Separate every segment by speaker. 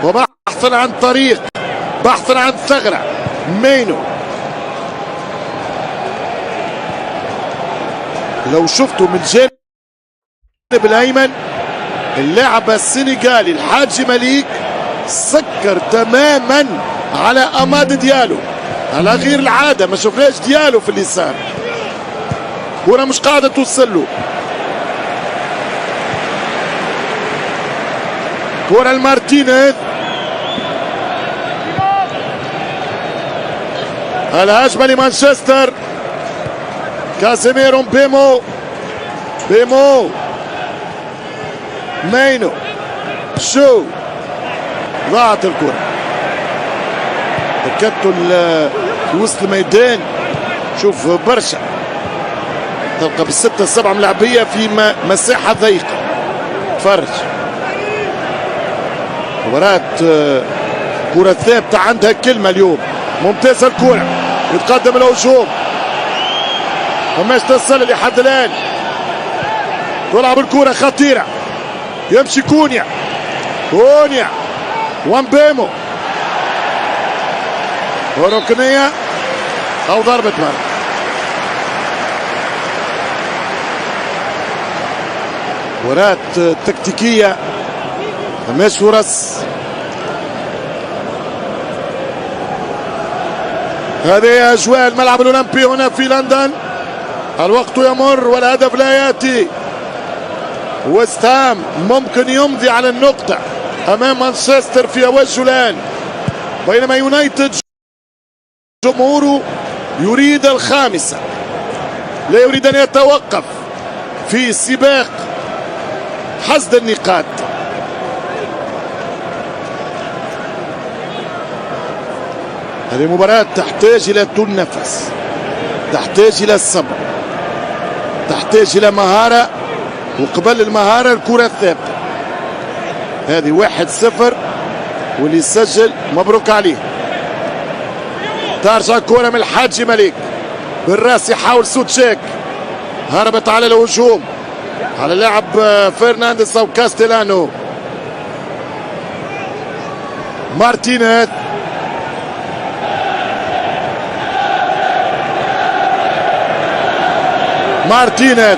Speaker 1: وبحثا عن طريق، بحثا عن ثغرة. مينو لو شفتوا من الجانب الايمن اللاعب السنغالي الحاج مليك سكر تماما على اماد ديالو على غير العاده، ما شفناش ديالو في اليسار، كرة مش قاعده توصل له. كرة المارتينيز، الهجمه لمانشستر. كازيميرو بيمو مينو شو ضاعت الكرة، ركبته في وسط الميدان. شوف برشا تلقى بالستة السبعة ملاعبية في مساحة ضيقة. تفرج مباراة كرة ثابتة عندها كلمة اليوم. ممتازة الكرة، يتقدم الهجوم، فماش تصل لحد الآن. تلعب الكرة خطيرة، يمشي كونيا وامبيمو، وركنية أو ضربة مرمى. مباراة تكتيكية، فماش فرص. هذه أجواء الملعب الأولمبي هنا في لندن. الوقت يمر والهدف لا يأتي. ويست هام ممكن يمضي على النقطة أمام مانشستر في أوجه الآن، بينما يونايتد جمهوره يريد الخامسة، لا يريد أن يتوقف في سباق حصد النقاط. هذه المباراة تحتاج إلى طول نفس، تحتاج إلى الصبر، تحتاج إلى مهارة، وقبل المهارة الكرة الثابتة. هذه 1-0 واللي يسجل مبروك عليه. ترجع الكرة من الحاج مليك بالراس، يحاول سوتشيك، هربت على الهجوم على اللاعب فرنانديز أو كاستيلانو. مارتينيز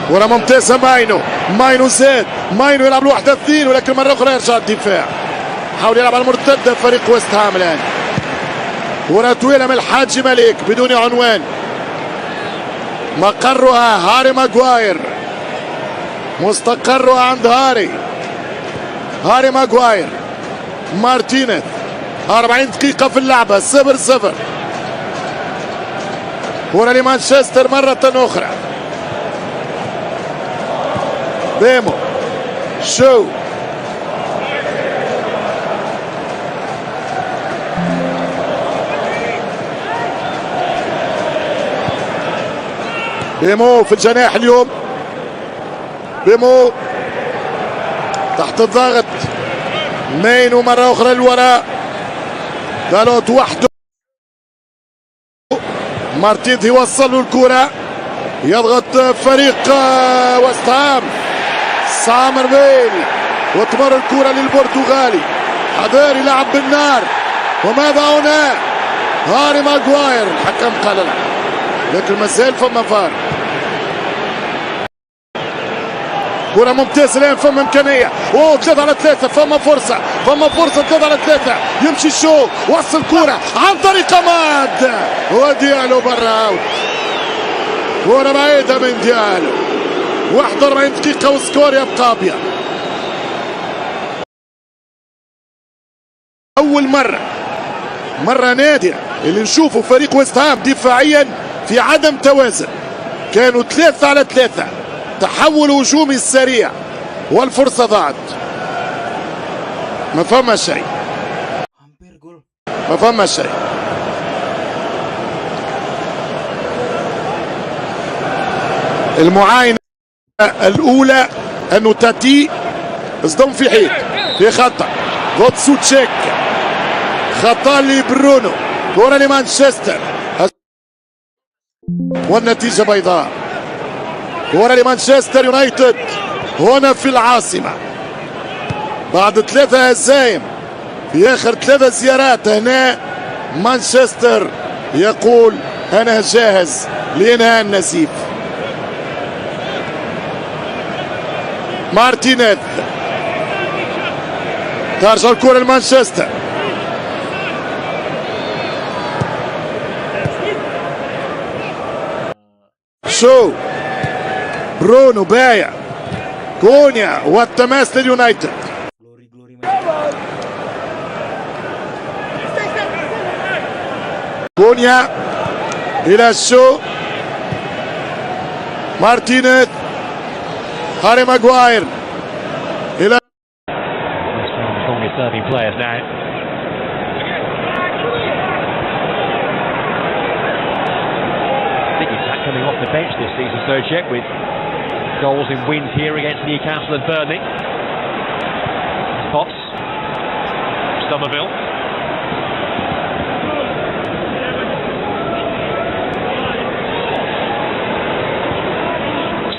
Speaker 1: ورا ممتازة. ماينو زاد، ماينو يلعب لوحده اثنين، ولكن مرة أخرى يرجع الدفاع. حاول يلعب على المرتدة فريق ويست هام الآن. ورا طويلة من الحاج مليك بدون عنوان، مقرها هاري ماغواير، مستقرها عند هاري ماغواير. مارتينيز 40 دقيقة في اللعبة، 0-0. كرة لمانشستر مرة أخرى. بيمو شو بيمو في الجناح اليوم. بيمو تحت الضغط. مينو مرة أخرى للوراء، دالوت وحده. مارتينيز يوصل له الكرة، يضغط فريق ويست هام. سامر بيل، وتمر الكرة للبرتغالي. حضاري لعب بالنار، وماذا هنا؟ هاري ماغواير. الحكم قال لا، لكن مازال فما فار. كرة ممتازة الآن، فما إمكانية. 3-3، فما فرصة 3-3. يمشي الشو، وصل كرة عن طريق أماد، وديالو برا أوت. كرة بعيدة من ديالو. 41 دقيقة وسكور يبقى أبيض. أول مرة نادرة اللي نشوفوا فريق ويست هام دفاعيا في عدم توازن. كانوا 3-3، تحول هجومي سريع والفرصة ضاعت. ما فما شيء. المعاينة الأولى أنه تاتي اصدم في حيط، في خطأ ضد سوتشيك، خطأ لبرونو. كرة لمانشستر والنتيجة بيضاء. كرة لمانشستر يونايتد هنا في العاصمة بعد 3 هزايم في آخر 3 زيارات هنا. مانشستر يقول أنا جاهز لإنهاء النزيف. مارتينيز ترجع الكرة لمانشستر. شو برونو بايع كونيا والتماس لليونايتد. كونيا إلى شو مارتينيز هاري ماغواير إلى
Speaker 2: serving players now. I think he's coming off the bench this season, Sojek, with goals in wins here against Newcastle and Burnley. Potts, Somerville.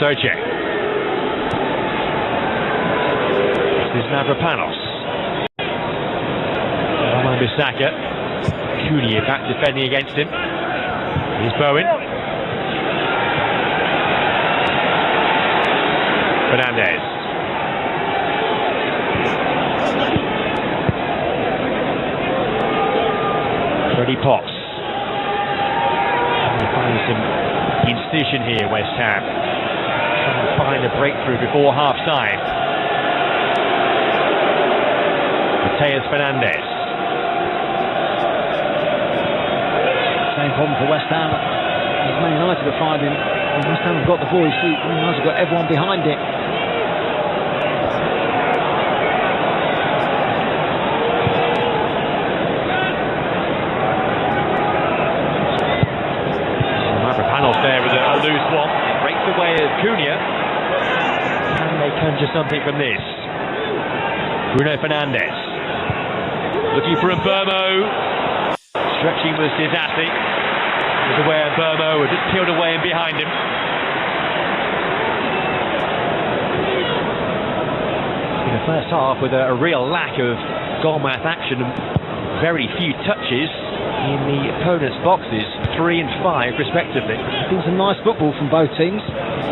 Speaker 2: Sojek. This is Navrapanos. Bisaka. Cunha back defending against him. Here's Bowen. Fernandez. Freddie Potts. Finding some incision here, West Ham. Trying to find a breakthrough before half-time. Mateus Fernandez.
Speaker 3: Same problem for West Ham. Man United are finding West Ham have got the boys, Man United have got everyone behind it.
Speaker 2: Mavropanos there with a loose one. Breaks away of Cunha. Can they conjure something from this? Bruno Fernandes. Looking for Mbermo. Stretching was Disasi. Was aware Mbermo was just peeled away and behind him. In the first half with a real lack of goal-mouth action and very few touches in the opponent's boxes, 3 and 5 respectively.
Speaker 3: It's been some nice football from both teams.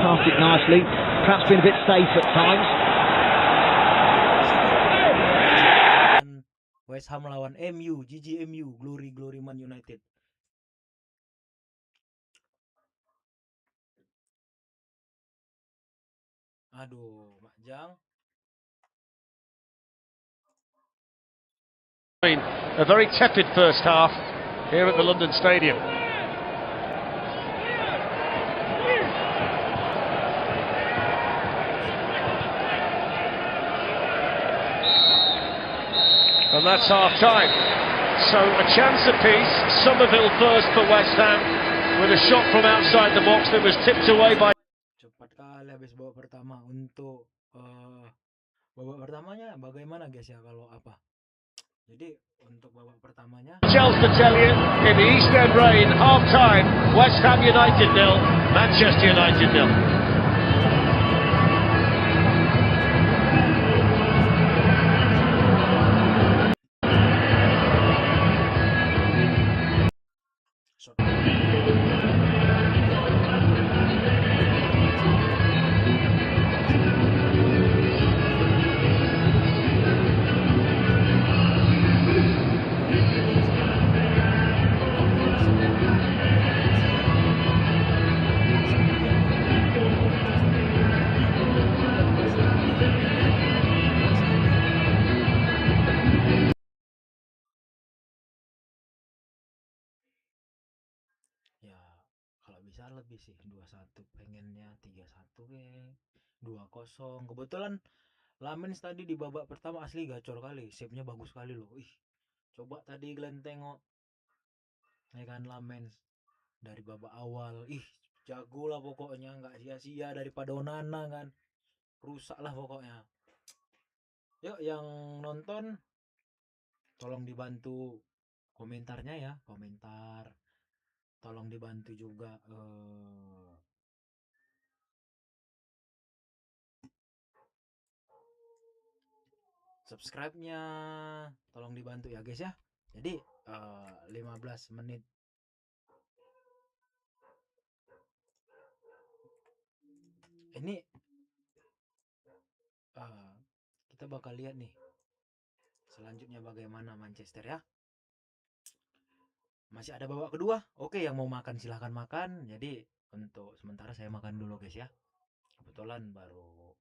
Speaker 3: Passed it nicely. Perhaps been a bit safe at times.
Speaker 4: West Ham lawan MU, GGMU, Glory Man United. Aduh, Mak Jang.
Speaker 5: A very tepid first half here at the London Stadium. And that's half-time. So a chance apiece. Somerville first for West Ham with a shot from outside the box that was tipped away by...
Speaker 4: Cepat kali habis babak pertama. Untuk babak pertamanya bagaimana guys ya kalau apa? Jadi untuk babak pertamanya
Speaker 5: Chelsea to tell you, in the East End rain, half-time, West Ham United 0, Manchester United 0.
Speaker 4: ya kalau bisa lebih sih 2-1, pengennya 3-1 kayak 2-0. Kebetulan Lamens tadi di babak pertama asli gacor kali, save-nya bagus sekali loh. Ih, coba tadi Glenn tengok ya kan Lamens dari babak awal, ih jago lah pokoknya, nggak sia-sia daripada Onana kan, rusak lah pokoknya. Yuk yang nonton tolong dibantu komentarnya ya, komentar, tolong dibantu juga subscribe-nya tolong dibantu ya guys ya. Jadi 15 menit ini kita bakal lihat nih selanjutnya bagaimana Manchester ya. Masih ada babak kedua. Oke, yang mau makan silahkan makan. Jadi untuk sementara saya makan dulu guys ya. Kebetulan baru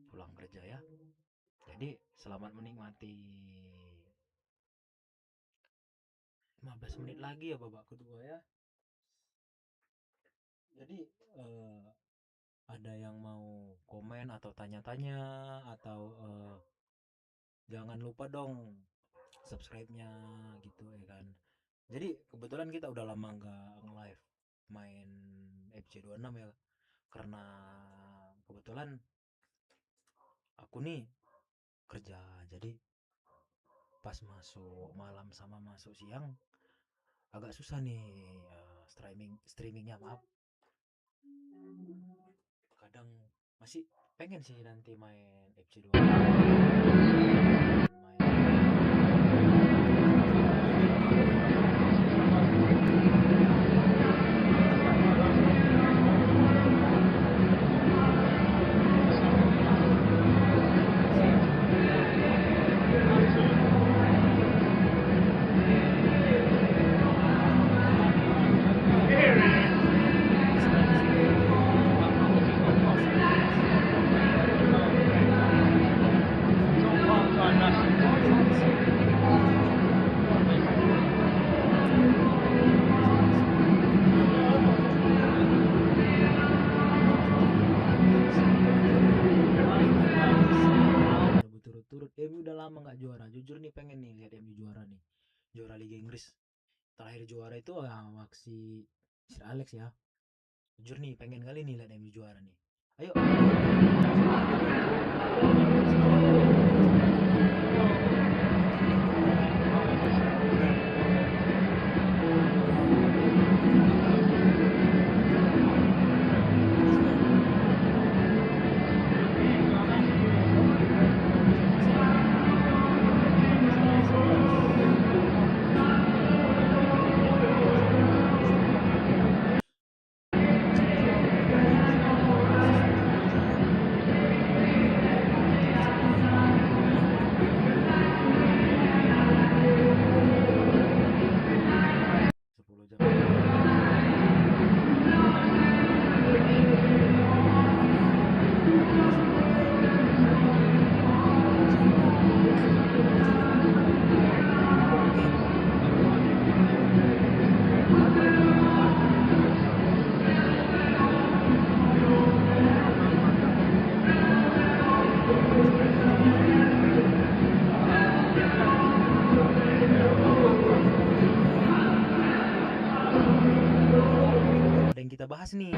Speaker 4: pulang kerja ya. Jadi selamat menikmati. 15 menit lagi ya babak kedua ya. Jadi ada yang mau komen atau tanya-tanya atau jangan lupa dong subscribe-nya gitu ya kan. Jadi kebetulan kita udah lama nggak nge-live main FC26 ya, karena kebetulan aku nih kerja, jadi pas masuk malam sama masuk siang agak susah nih streamingnya, maaf. Kadang masih pengen sih nanti main FC26 berturut-turut. MU udah lama nggak juara, jujur nih pengen nih lihat MU juara nih, juara Liga Inggris. Terakhir juara itu waksi Sir Alex ya. Jujur nih pengen kali nih lihat MU juara nih. Ayo. Ada yang kita bahas nih.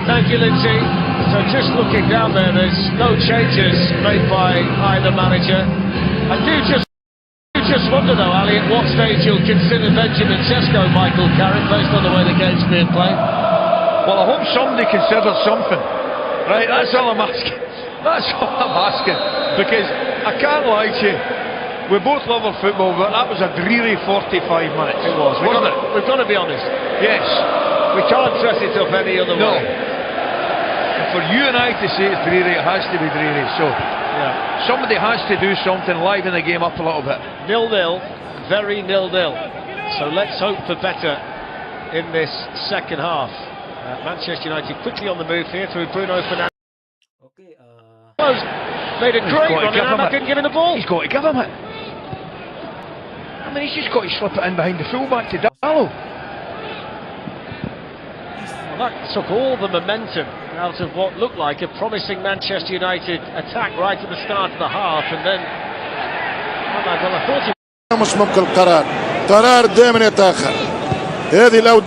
Speaker 5: Thank you, Lindsay. So just looking down there, there's no changes made by either manager. I do just wonder though, Ali, at what stage you'll consider Benjamin Sesko, Michael Carrick, based on the way the game's being played.
Speaker 6: Well, I hope somebody considers something. Right, that's all I'm asking. That's all I'm asking. Because I can't lie to you. We both love our football, but that was a dreary 45 minutes.
Speaker 5: It was. We've got to be honest.
Speaker 6: Yes.
Speaker 5: We can't dress it up any other
Speaker 6: No.
Speaker 5: way.
Speaker 6: And for you and I to say it's dreary, it has to be dreary. So,
Speaker 5: Yeah.
Speaker 6: somebody has to do something, liven the game up a little bit.
Speaker 5: 0-0, very 0-0. So let's hope for better in this second half. Manchester United quickly on the move here through Bruno Fernandes.
Speaker 4: Oke,
Speaker 5: Made a great
Speaker 6: got to
Speaker 5: run
Speaker 6: give
Speaker 5: and
Speaker 6: him it.
Speaker 5: couldn't give him the ball.
Speaker 6: He's got to give him it. I mean, he's just got to slip it in behind the fullback to Dallo.
Speaker 5: Well, that took all the momentum out of what looked like a promising Manchester United attack right at the start of the half, and then well, I thought he
Speaker 1: مش ممكن قرار دائما يتاخر. هذه لو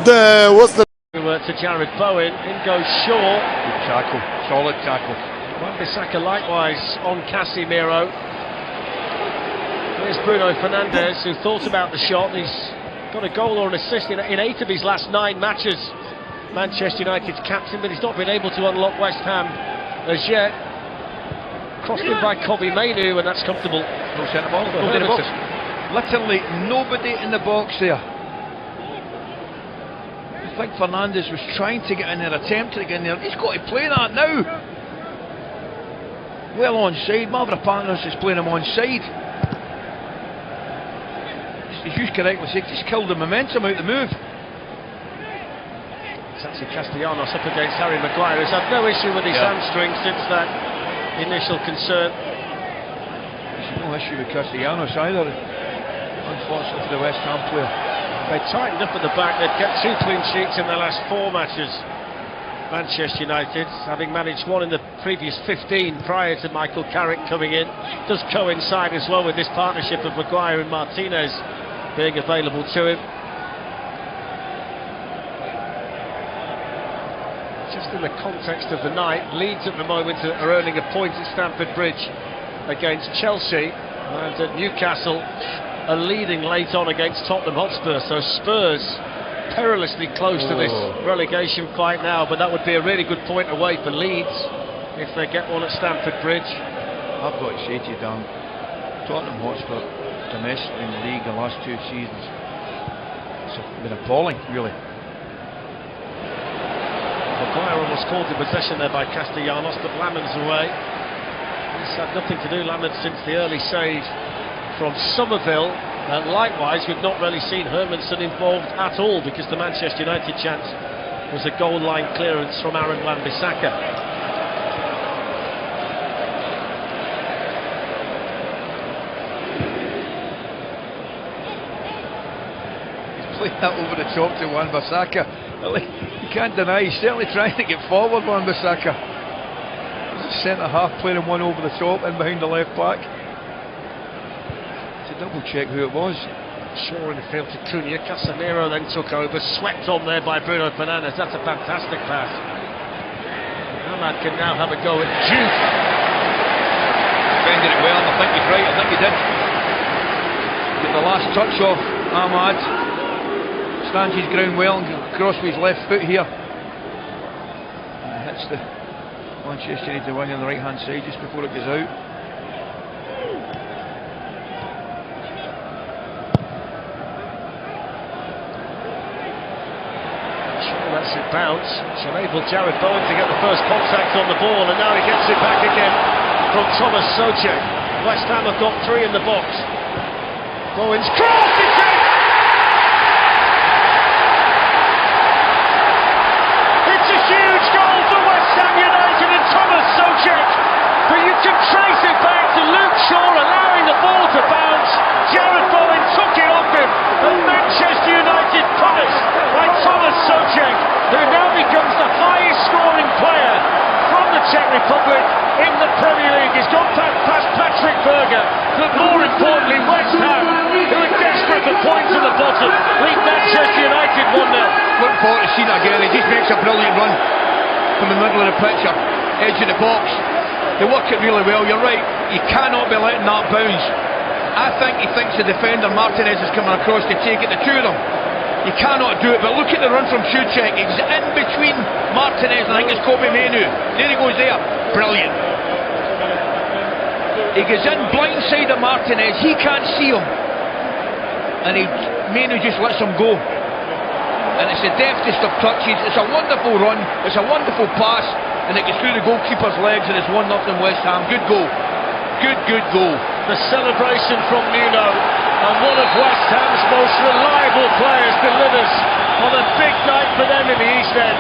Speaker 1: وصلت
Speaker 5: to Jared Bowen, in goes Shaw.
Speaker 6: Good tackle, solid tackle.
Speaker 5: Wan-Bissaka likewise on Casemiro. Here's Bruno Fernandes, who thought about the shot. He's got a goal or an assist in 8 of his last 9 matches. Manchester United's captain, but he's not been able to unlock West Ham as yet. Crossed in by Kobe Mainu, and that's comfortable.
Speaker 6: No centre ball, nobody in the box. Literally nobody in the box there. I think Fernandes was trying to get in there, attempting to get in there. He's got to play that now. Well onside. Mavropanos is playing him onside. As you correctly said, just killed the momentum out the move.
Speaker 5: It's actually Castellanos up against Harry Maguire, who's had no issue with his hamstring since that initial concern.
Speaker 6: There's no issue with Castellanos either, unfortunately for the West Ham player.
Speaker 5: They tightened up at the back. They'd get 2 clean sheets in their last 4 matches. Manchester United, having managed 1 in the previous 15 prior to Michael Carrick coming in, does coincide as well with this partnership of Maguire and Martinez being available to him. Just in the context of the night, Leeds at the moment are earning a point at Stamford Bridge against Chelsea, and at Newcastle are leading late on against Tottenham Hotspur. So Spurs perilously close to this relegation fight now, but that would be a really good point away for Leeds if they get one at Stamford Bridge.
Speaker 6: I've got to say to you, Dan, Tottenham Hotspur domestically in the league the last 2 seasons, it's been appalling, really.
Speaker 5: Maguire was caught in possession there by Castellanos, but Lamon's away. He's had nothing to do, Lamond, since the early save from Somerville. And likewise, we've not really seen Hermanson involved at all, because the Manchester United chance was a goal line clearance from Aaron Wan-Bissaka.
Speaker 6: Played that over the top to Wan-Bissaka. You can't deny he's certainly trying to get forward, Wan-Bissaka. There's a centre half playing one over the top and behind the left back. To double check who it was.
Speaker 5: Shaw in the field to Cunha. Casemiro then took over, swept on there by Bruno Fernandes. That's a fantastic pass. Ahmad can now have a go at Jude.
Speaker 6: Defended it well, and I think he's right. I think he did get the last touch off Ahmad. Stands his ground well and across with his left foot here. And hits the Manchester United wing on the right hand side just before it goes out.
Speaker 5: Lets it bounce, which enabled Jared Bowen to get the first contact on the ball, and now he gets it back again from Thomas Souček. West Ham have got 3 in the box. Bowen's cross, it's in! It's a huge goal for West Ham United and Thomas Souček, but you can trace it back to Luke Shaw allowing the ball to bounce. Jared Bowen took it off him, and Manchester United punished by Thomas Souček, who now becomes the highest scoring player from the Czech Republic in the Premier League. He's gone past Patrick Berger, but more importantly West Ham, who are desperate for points at the bottom, lead Manchester United 1-0.
Speaker 6: Looking forward to seeing it again. He just makes a brilliant run from the middle of the pitch, edge of the box. They work it really well. You're right, you cannot be letting that bounce. I think he thinks the defender Martinez is coming across to take it, the two of them. You cannot do it, but look at the run from Souček. He's in between Martinez and I think it's Kobe Menu. There he goes there. Brilliant. He goes in blindside of Martinez, he can't see him. And Menu just lets him go. And it's the deftest of touches. It's a wonderful run, it's a wonderful pass, and it gets through the goalkeeper's legs, and it's 1-0 West Ham. Good goal. Good goal.
Speaker 5: The celebration from Nuno, and one of West Ham's most reliable players delivers on a big night for them in the East End.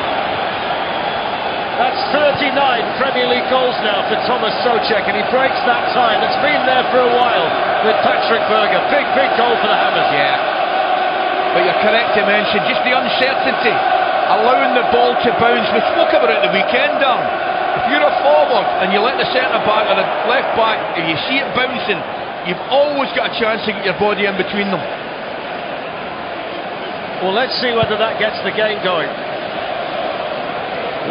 Speaker 5: That's 39 Premier League goals now for Thomas Souček, and he breaks that tie that's been there for a while with Patrick Berger. Big goal for the Hammers.
Speaker 6: Yeah, but you're correct to mention just the uncertainty, allowing the ball to bounce. We spoke about it the weekend, Dan. If you're a forward and you let the centre back or the left back, if you see it bouncing, you've always got a chance to get your body in between them.
Speaker 5: Well, let's see whether that gets the game going.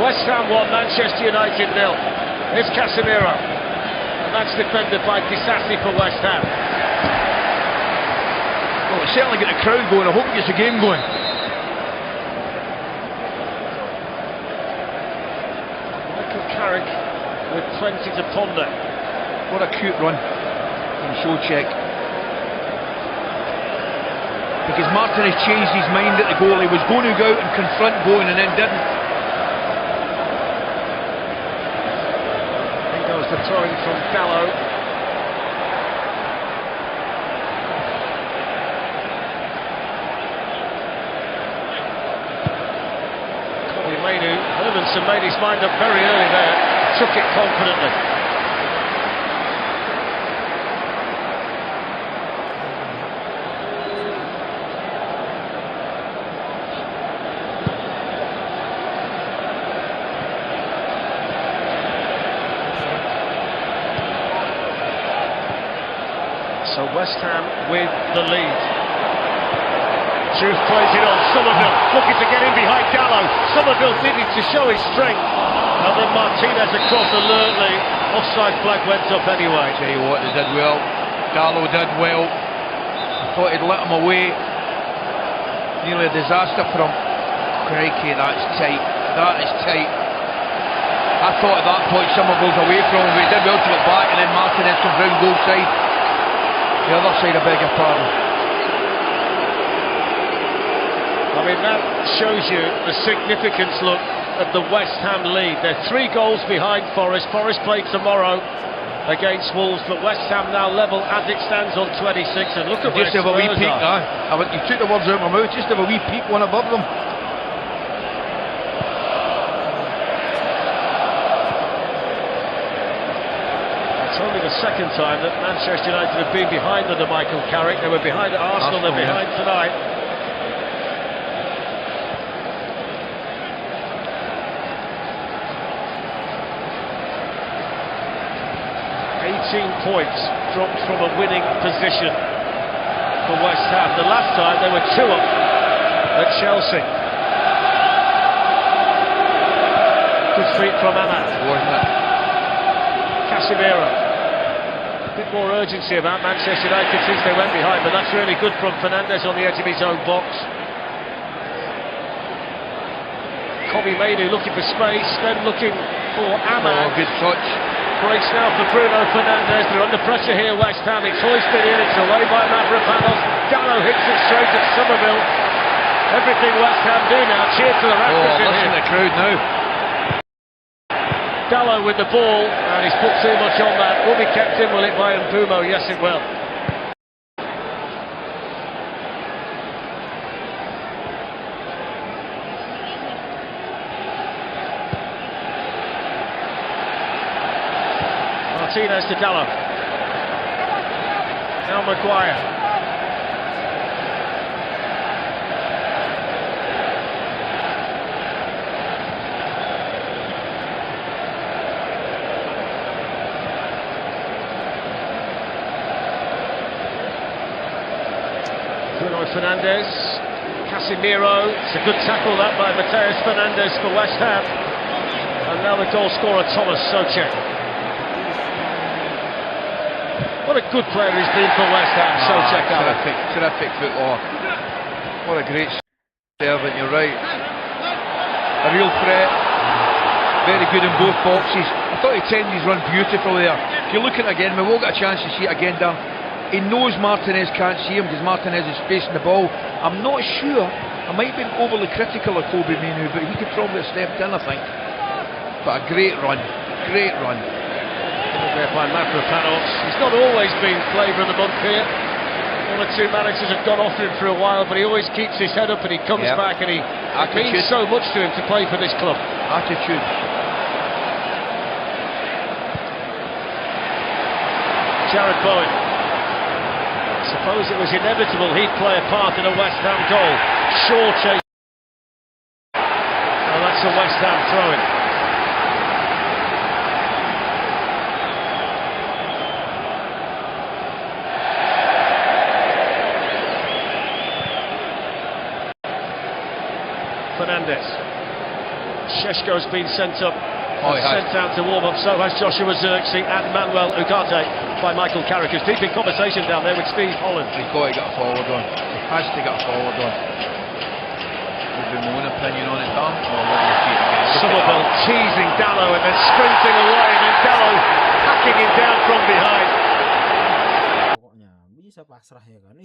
Speaker 5: West Ham 1, Manchester United 0. Here's Casemiro, and that's defended by Disasi for West Ham.
Speaker 6: Well, it's certainly got the crowd going. I hope it gets the game going.
Speaker 5: Carrick with plenty to ponder.
Speaker 6: What a cute run from Souček. Because Martinez changed his mind at the goal. He was going to go out and confront Bowen and then didn't.
Speaker 5: Here goes the throwing from Gallo. Hermanson made his mind up very early there, took it confidently. So West Ham with the lead. Juve plays it on, Somerville looking to get in behind Gallo. Somerville needed to show his strength, and then Martinez across alertly. Offside flag went up anyway.
Speaker 6: Tell you what, they did well. Gallo did well. I thought he'd let him away. Nearly a disaster for him. Crikey, that's tight. That is tight. I thought at that point Somerville's away from him, but he did well to get back, and then Martinez comes round goal side. The other side, I beg your pardon.
Speaker 5: I mean, that shows you the significance, look, of the West Ham lead. They're 3 goals behind Forest. Forest play tomorrow against Wolves, but West Ham now level as it stands on 26. And look at where
Speaker 6: Just have a wee
Speaker 5: Spurs
Speaker 6: peek,
Speaker 5: are.
Speaker 6: you took the words out of my mouth, just have a wee peek, one above them.
Speaker 5: It's only the second time that Manchester United have been behind under Michael Carrick. They were behind at Arsenal, they're behind tonight. 18 points dropped from a winning position for West Ham. The last time they were 2 up at Chelsea. Good feet from Emang. Casemiro. A bit more urgency about Manchester United since they went behind, but that's really good from Fernandes on the edge of his own box. Kobe Mainu looking for space, then looking for Emang.
Speaker 6: Oh, good touch.
Speaker 5: Breaks now for Bruno Fernandes. They're under pressure here, West Ham. It's hoisted in, it's away by Mavropanos. Gallo hits it straight at Somerville. Everything West Ham do now, cheer to the rafters.
Speaker 6: Oh, listen to the crowd now.
Speaker 5: Gallo with the ball, and he's put too much on that. Will be kept in, will it, by Mpumo? Yes, it will. Martinez to Dallo. Now Maguire. Bruno Fernandes. Casemiro. It's a good tackle that by Mateus Fernandes for West Ham. And now the goal scorer Thomas Souček. What a good player he's been for West Ham, Souček.
Speaker 6: Terrific footballer. What a great servant, you're right. A real threat. Very good in both boxes. I thought he tended his run beautifully there. If you look at it again, we won't get a chance to see it again, Dan. He knows Martinez can't see him because Martinez is facing the ball. I'm not sure. I might be overly critical of Kobe Mainu, but he could probably have stepped in, I think. But a great run. Great run.
Speaker 5: There by Mavropanos. He's not always been flavour of the month here. 1 or 2 managers have gone off him for a while, but he always keeps his head up and he comes back, and it means so much to him to play for this club.
Speaker 6: Attitude.
Speaker 5: Jared Bowen. I suppose it was inevitable he'd play a part in a West Ham goal. Shaw chase. Oh, that's a West Ham throw-in. Fernandes. Šeško's been sent up, sent out to warm up, so has Joshua Zirkzee and Manuel Ugarte by Michael Carrick, who's deep in conversation down there with Steve Holland.
Speaker 6: He's got to get a forward on. He has to get a forward on. Would be my own opinion on it, Dan.
Speaker 5: Somerville teasing Dallo and then sprinting away, and then Dallo hacking him down from behind.
Speaker 4: Pokoknya bisa pasrah ya kan.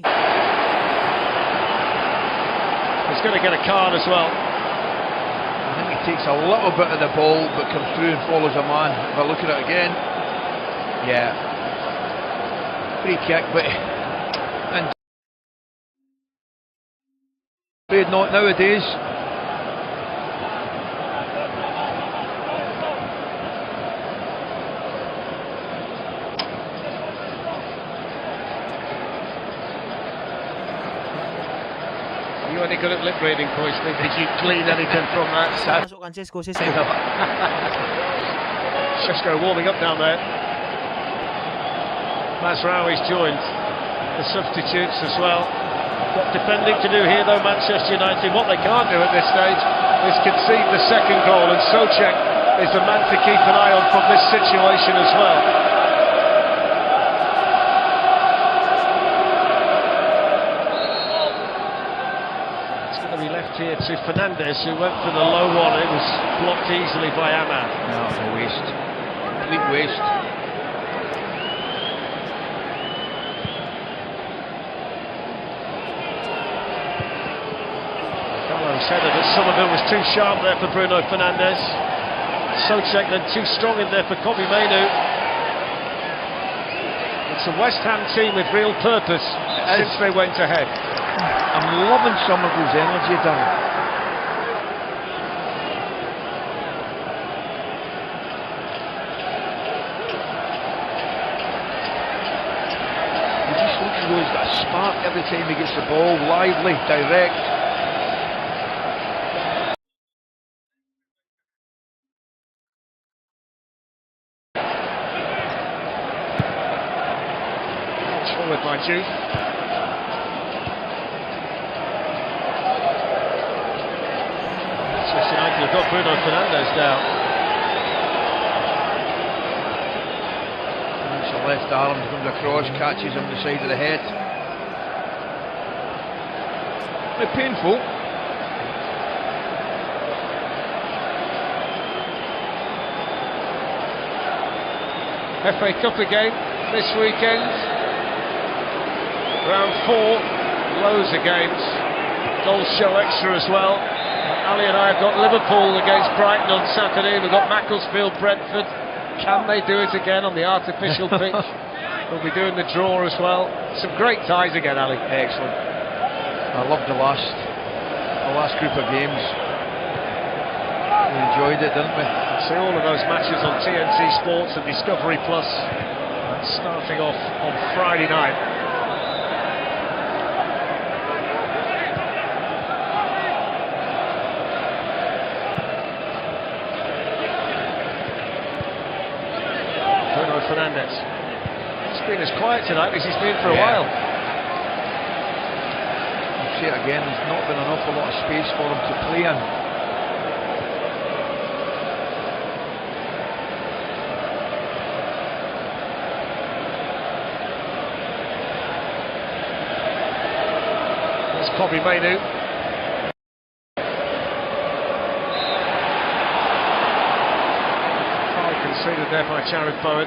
Speaker 5: He's going to get a card as well.
Speaker 6: I think he takes a little bit of the ball but comes through and follows a man. If I look at it again, yeah, free kick, but and afraid not nowadays.
Speaker 5: You any good at lip reading, Poisty? Did you glean anything from that?
Speaker 4: Masukkan Sesko.
Speaker 5: Šeško warming up down there. Mazraoui's joined the substitutes as well. Got defending to do here though, Manchester United. What they can't do at this stage is concede the second goal, and Souček is the man to keep an eye on from this situation as well. Here to Fernandes, who went for the low one. It was blocked easily by Emang.
Speaker 6: No, it was a waste. Complete waste.
Speaker 5: Gallo's headed at Somerville was too sharp there for Bruno Fernandes. Soucek then too strong in there for Kobe Mainu. It's a West Ham team with real purpose since they went ahead.
Speaker 6: I'm loving Somerville's energy, Darren. He just looks as though he's got a spark every time he gets the ball, lively, direct.
Speaker 5: Forward by Jude. Manchester United have got Bruno Fernandes down.
Speaker 6: It's a left arm, comes across, catches him on the side of the head. Bit painful.
Speaker 5: FA Cup again this weekend. Round 4, loads of games. Goals show extra as well. Ali and I have got Liverpool against Brighton on Saturday. We've got Macclesfield, Brentford. Can they do it again on the artificial pitch? We'll be doing the draw as well. Some great ties again, Ali.
Speaker 6: Excellent. I loved the last group of games. We enjoyed it, didn't we?
Speaker 5: See all of those matches on TNT Sports and Discovery Plus. That's starting off on Friday night. Fernandes. It's been as quiet tonight as he's been for a while.
Speaker 6: I'll say it again, there's not been an awful lot of space for him to play in.
Speaker 5: There's Kobe Mainu. Foul conceded there by Jared Bowen.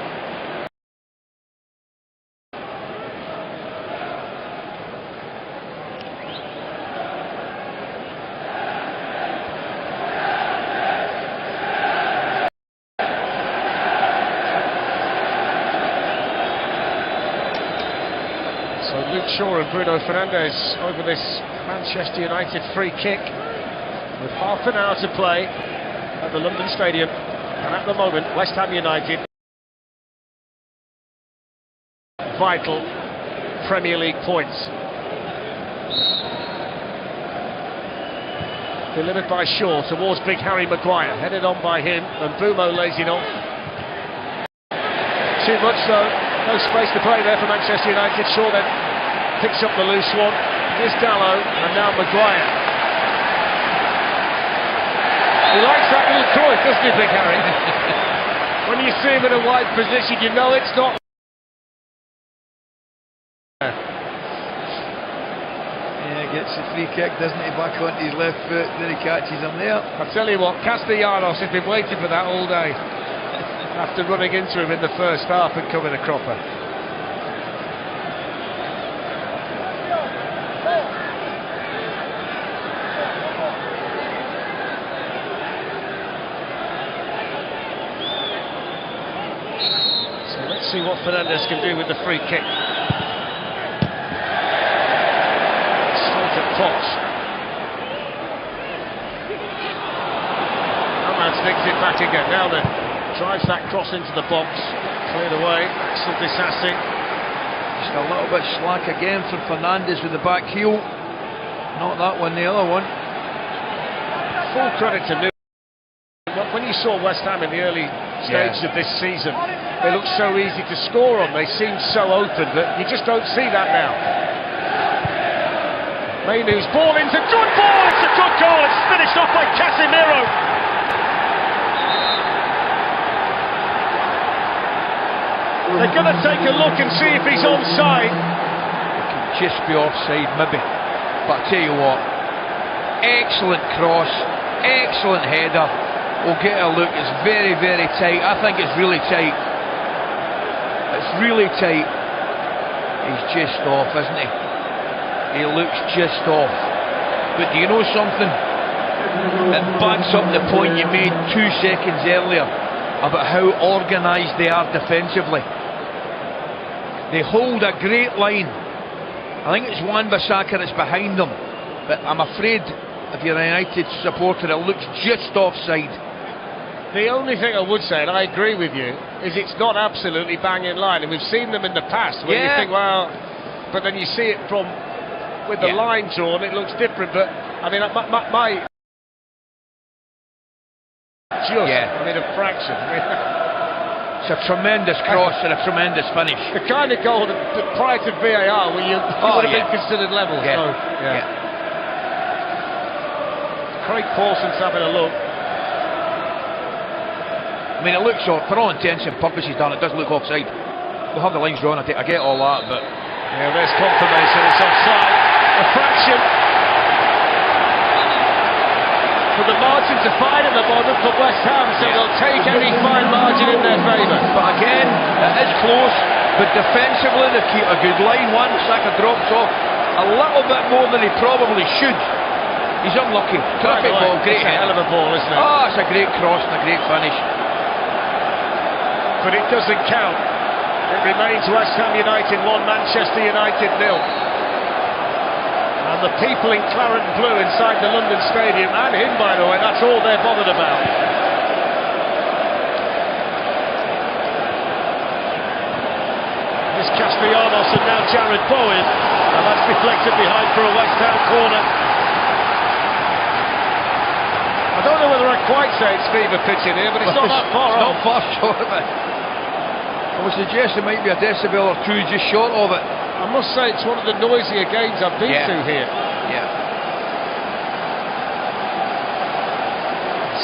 Speaker 5: Shaw and Bruno Fernandes over this Manchester United free kick with half an hour to play at the London Stadium, and at the moment West Ham United vital Premier League points. Delivered by Shaw towards Big Harry Maguire, headed on by him, and Bumo lays it off. Too much though, no space to play there for Manchester United. Shaw then picks up the loose one. Here's Dallow, and now Maguire. He likes that little Cruyff, doesn't he, Big Harry? When you see him in a wide position, you know it's not.
Speaker 6: Yeah, gets the free kick, doesn't he, back onto his left foot, then he catches him there.
Speaker 5: I tell you what, Castellanos has been waiting for that all day. After running into him in the first half and coming a cropper. See what Fernandes can do with the free kick. Straight at Potts. Emang sticks it back again. Now then, drives that cross into the box. Cleared away. Axel Disasi.
Speaker 6: Just a little bit slack again for Fernandes with the back heel. Not that one, the other one.
Speaker 5: Full credit to New. When you saw West Ham in the early stages of this season, they looked so easy to score on. They seemed so open that you just don't see that now. Mainu's ball into good ball. It's a good goal. It's finished off by Casemiro. They're going to take a look and see if he's onside.
Speaker 6: It could just be offside, maybe. But I tell you what, excellent cross, excellent header. We'll get a look. It's very, very tight. I think it's really tight. It's really tight. He's just off, isn't he? He looks just off. But do you know something? it backs up the point you made 2 seconds earlier about how organised they are defensively. They hold a great line. I think it's Wan-Bissaka that's behind them, but I'm afraid if you're a United supporter it looks just offside.
Speaker 5: The only thing I would say, and I agree with you, is it's not absolutely bang in line, and we've seen them in the past where you think, well, but then you see it from with the line drawn, it looks different. But I mean, my I mean, a fraction.
Speaker 6: It's a tremendous cross and a tremendous finish.
Speaker 5: The kind of goal that prior to VAR, where you would have been considered level. So, Craig Paulson's having a look.
Speaker 6: I mean, it looks, for all intents and purposes, Dan, it does look offside. We'll have the lines drawn, I get all that, but...
Speaker 5: Yeah, there's confirmation, it's offside. A fraction. For the margin to fine at the bottom for West Ham, so they'll take any fine margin in their favour.
Speaker 6: But again, it is close, but defensively they keep a good line. Wan-Bissaka drops off a little bit more than he probably should. He's unlucky. Terrific ball, great hit.
Speaker 5: It's a hell of a ball, isn't it?
Speaker 6: Oh, it's a great cross and a great finish.
Speaker 5: But it doesn't count. It remains West Ham United 1, Manchester United 0. And the people in claret and blue inside the London Stadium, and him by the way, that's all they're bothered about. This Castellanos and now Jared Bowen, and that's deflected behind for a West Ham corner. I don't know whether I'd quite say it's fever pitch in here, but it's not that far off.
Speaker 6: Not far short of it. I would suggest there might be a decibel or 2 just short of it.
Speaker 5: I must say it's one of the noisier games I've been to here.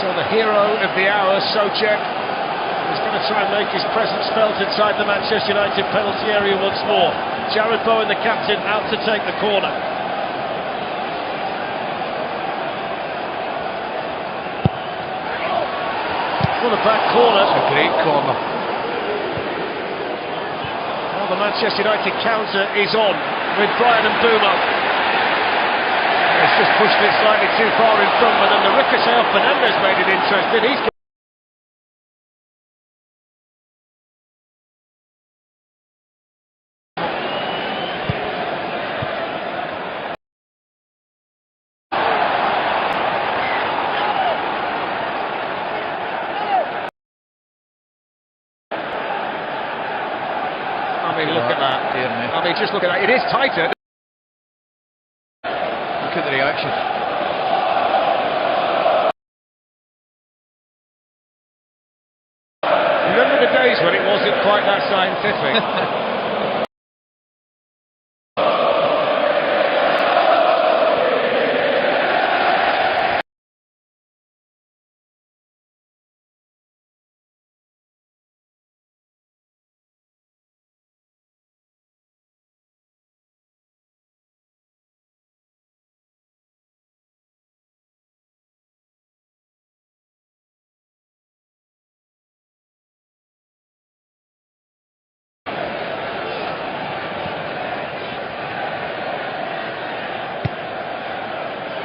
Speaker 5: So the hero of the hour, Souček, is going to try and make his presence felt inside the Manchester United penalty area once more. Jared Bowen, the captain, out to take the corner. What a back corner.
Speaker 6: It's a great corner.
Speaker 5: Well, the Manchester United counter is on with Brian and Mbeumo. It's just pushed it slightly too far in front, but then the ricochet off Fernandes made it interesting. He's look at that. I mean, just look at that. It is tighter.
Speaker 6: Look at the reaction.
Speaker 5: Remember the days when it wasn't quite that scientific?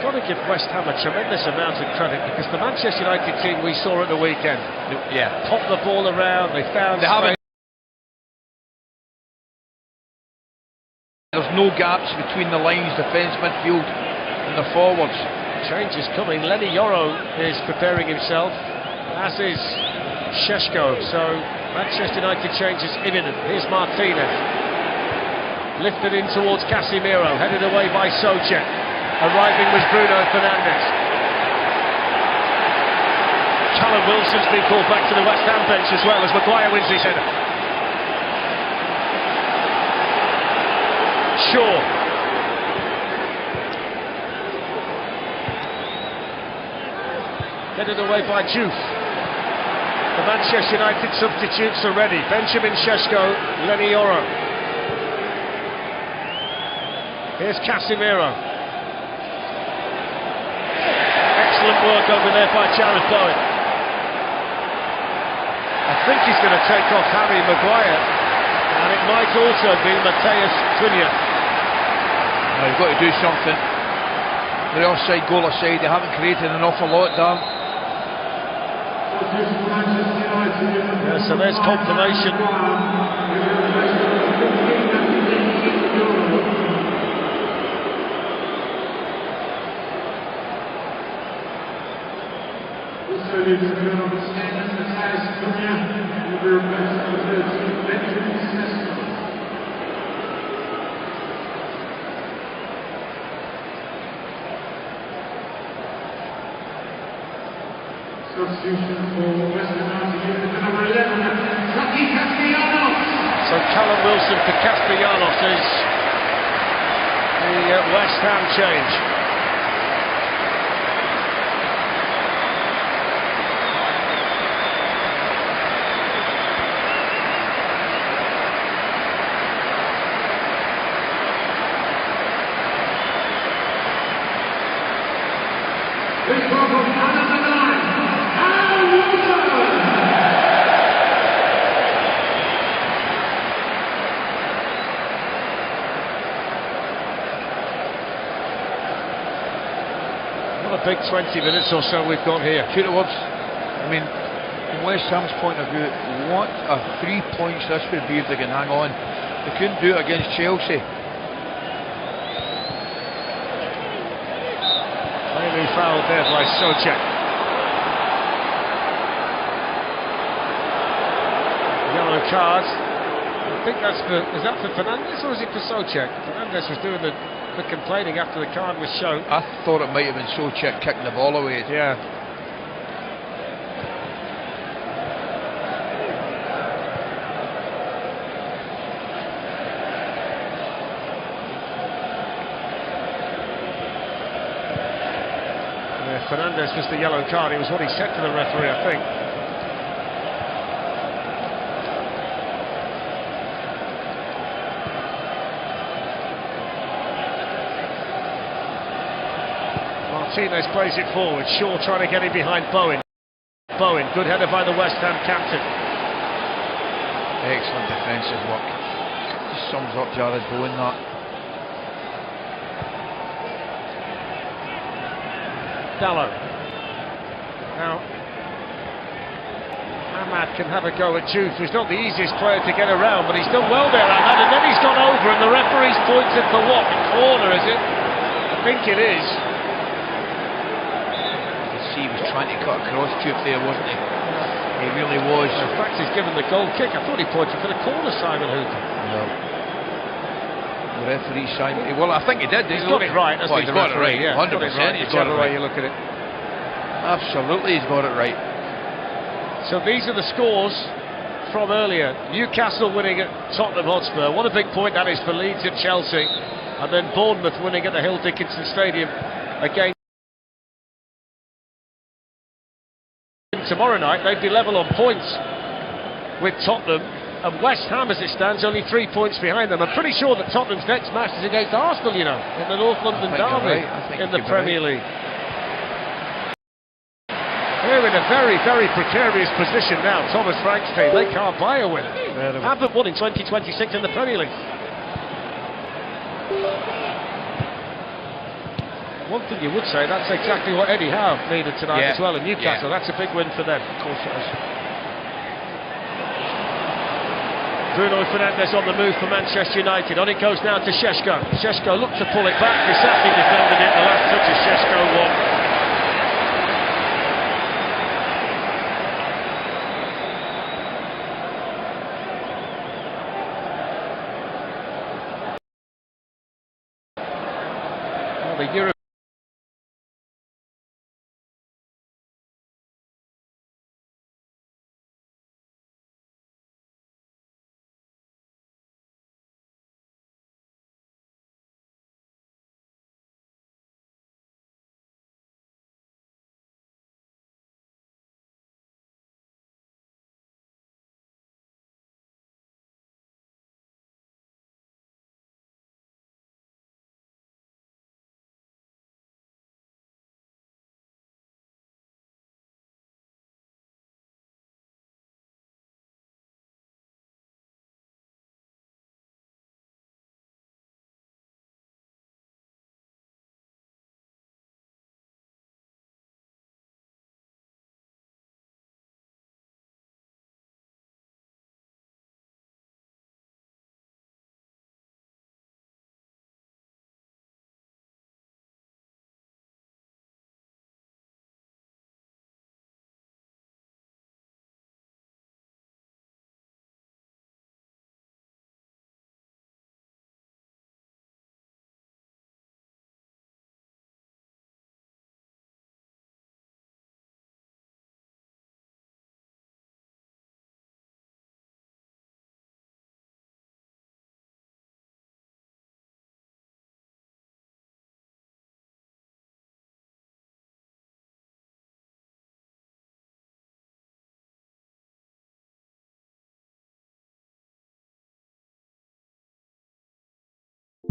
Speaker 5: Got to give West Ham a tremendous amount of credit, because the Manchester United team we saw at the weekend, popped the ball around, they found space.
Speaker 6: There's no gaps between the lines, defence, midfield and the forwards.
Speaker 5: Change is coming. Lenny Yoro is preparing himself, as is Šeško, so Manchester United change is imminent. Here's Martinez, lifted in towards Casemiro, headed away by Souček. Arriving was Bruno Fernandes. Callum Wilson's been called back to the West Ham bench as well as Maguire wins his header. Shaw. Headed away by Juve. The Manchester United substitutes are ready. Benjamin Šeško, Lenny Yoro. Here's Casemiro. Excellent work over there by Jared Bowen. I think he's going to take off Harry Maguire, and it might also be Matheus Cunha.
Speaker 6: You've got to do something. The offside goal aside, they haven't created an awful lot, Dan.
Speaker 5: Yeah, so there's confirmation. So Callum Wilson for Castellanos is the West Ham change. What a big 20 minutes or so we've got here.
Speaker 6: Shoot it, Woods. I mean, from West Ham's point of view, what a 3 points this would be if they can hang on. They couldn't do it against Chelsea.
Speaker 5: Clearly fouled there by Souček. Yellow card. I think that's for, is that for Fernandes or is it for Souček? Fernandes was doing the complaining after the card was shown.
Speaker 6: I thought it might have been Souček kicking the ball away.
Speaker 5: Yeah. Fernandes was the yellow card. It was what he said to the referee, I think. Martinez plays it forward. Shaw trying to get it behind Bowen. Bowen, good header by the West Ham captain.
Speaker 6: Excellent defensive work. Just sums up Jared Bowen, that.
Speaker 5: Dallow. Now, Ahmad can have a go at Juve, who's not the easiest player to get around, but he's done well there, Ahmad, and then he's gone over, and the referee's pointed for what? A corner, is it? I think it is.
Speaker 6: He was trying to cut across Juve there, wasn't he? He really was.
Speaker 5: In fact, he's given the goal kick. I thought he pointed for the corner, Simon Hooper.
Speaker 6: No. The referee signed. Well, I think he did.
Speaker 5: He's got it right.
Speaker 6: Well, he's got it right. 100%. He's got it right.
Speaker 5: You look at it.
Speaker 6: Absolutely, he's got it right.
Speaker 5: So these are the scores from earlier. Newcastle winning at Tottenham Hotspur. What a big point that is for Leeds and Chelsea. And then Bournemouth winning at the Hill Dickinson Stadium again. Tomorrow night they'd be level on points with Tottenham, and West Ham as it stands only 3 points behind them. I'm pretty sure that Tottenham's next match is against Arsenal, you know, in the North London derby in the Premier League. They're in a very, very precarious position now, Thomas Frank's team. They can't buy a win. Haven't won in 2026 in the Premier League. One thing you would say, that's exactly what Eddie Howe needed tonight as well in Newcastle. That's a big win for them.
Speaker 6: Of course it is.
Speaker 5: Bruno Fernandes on the move for Manchester United. On it goes now to Šeško. Šeško looked to pull it back. Bisaki defended it. The last touch is Šeško won. Well, the Euro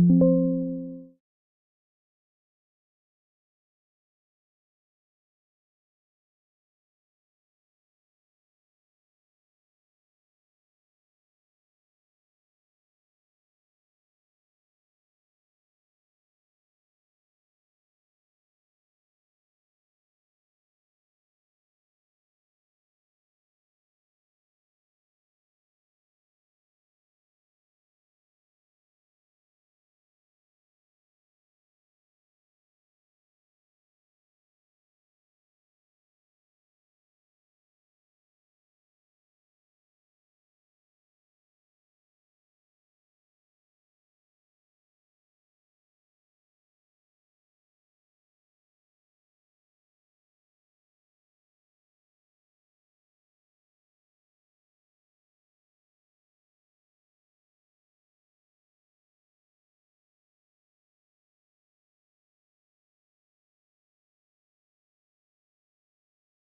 Speaker 7: you.